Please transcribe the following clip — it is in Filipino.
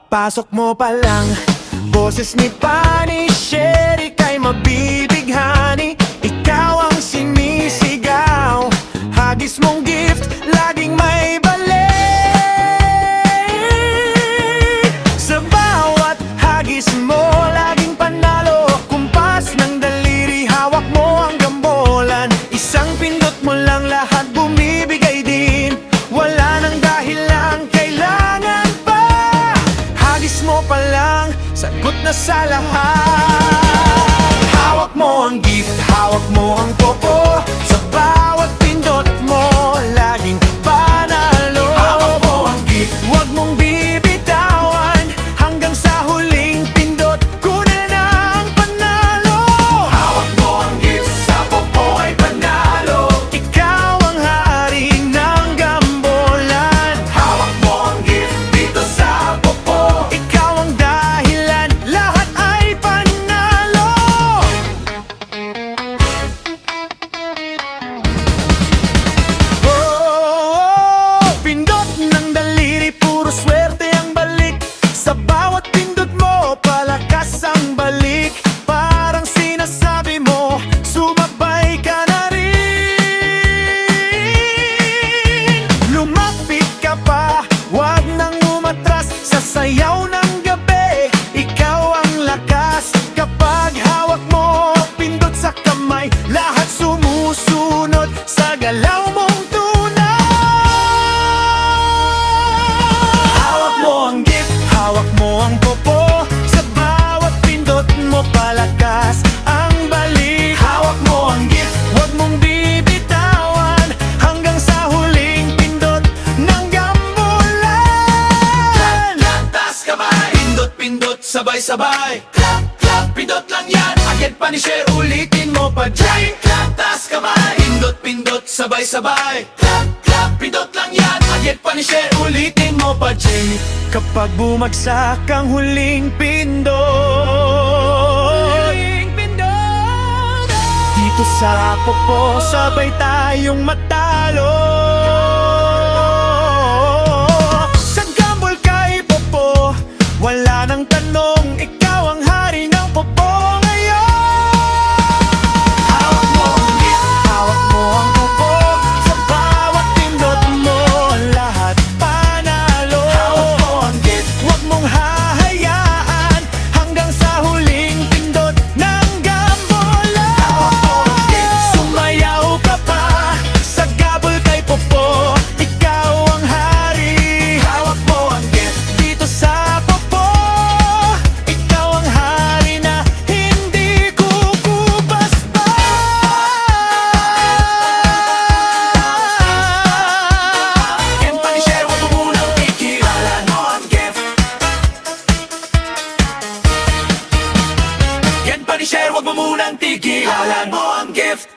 Pagpasok mo pa lang, boses ni Pani Sherry kay mabibighani. Ikaw ang sinisigaw, hagis mong gift, laging may balik. Sa bawat hagis mo, laging panalo. Kumpas ng daliri, hawak mo ang gambolan. Isang pindot mo lang, lahat bumibigay din. Wala nang dahilan, kailangan pa. Hagis mo pa lang, sagot na sa lahat. Hawak mo ang gift, hawak mo ang popo. Sa bawat pindot mo, laging panalo. Hawak mo ang gift, huwag mong bibitawan. Hanggang sa huling pindot, kunin na ang panalo. Hawak mo ang gift, sa popo ay panalo. Ikaw ang hari ng gambolan. Hawak mo ang gift, dito sa popo. Ikaw ang dahilan, lahat ay panalo. Pindot ng daliri, puro swerte ang balik. Sa bawat pindot mo, palakas ang balik. Parang sinasabi mo, sumabay ka na rin. Lumapit ka pa, wag nang umatras. Sa sayaw ng gabi, ikaw ang lakas. Kapag hawak mo, pindot sa kamay, lahat sumusunod sa galaw mong tunay. Hawak mo ang gift, hawak mo ang popo. Sa bawat pindot mo, palakas ang balik. Hawak mo ang gift, huwag mong bibitawan. Hanggang sa huling pindot ng gambulan. Clap, taas kamay, pindot, pindot, sabay-sabay. Clap, clap, pindot lang yan. Agad pa ni Cher, ulitin mo pa dyan. Clap, taas kamay, pindot, pindot, sabay-sabay. Clap, clap, pindot lang yan. Agad pa ni Cher, ulitin mo pa dyan. Kapag bumagsak ang huling pindot, dito sa popo, sabay tayong matalo. Sa gamble kay popo, wala nang tanong, ikaw ang hari ng popo ngayon. Hawak mo ang gift, hawak mo ang popo. Sa bawat pindot mo, lahat panalo. Hawak mo ang gift, huwag mong hahayaan. Hanggang sa huling pindot ng gambola. Hawak mo ang gift, sumayaw ka pa. Sa gabol kay popo, ikaw ang hari. Hawak mo ang gift, dito sa popo. Ikaw ang hari na hindi kukubas pa. Yan pa ni Cher, huwag mo munang ikilalan mo ang gift. Yan pa ni Cher, huwag mo munang tigilan mo ang gift.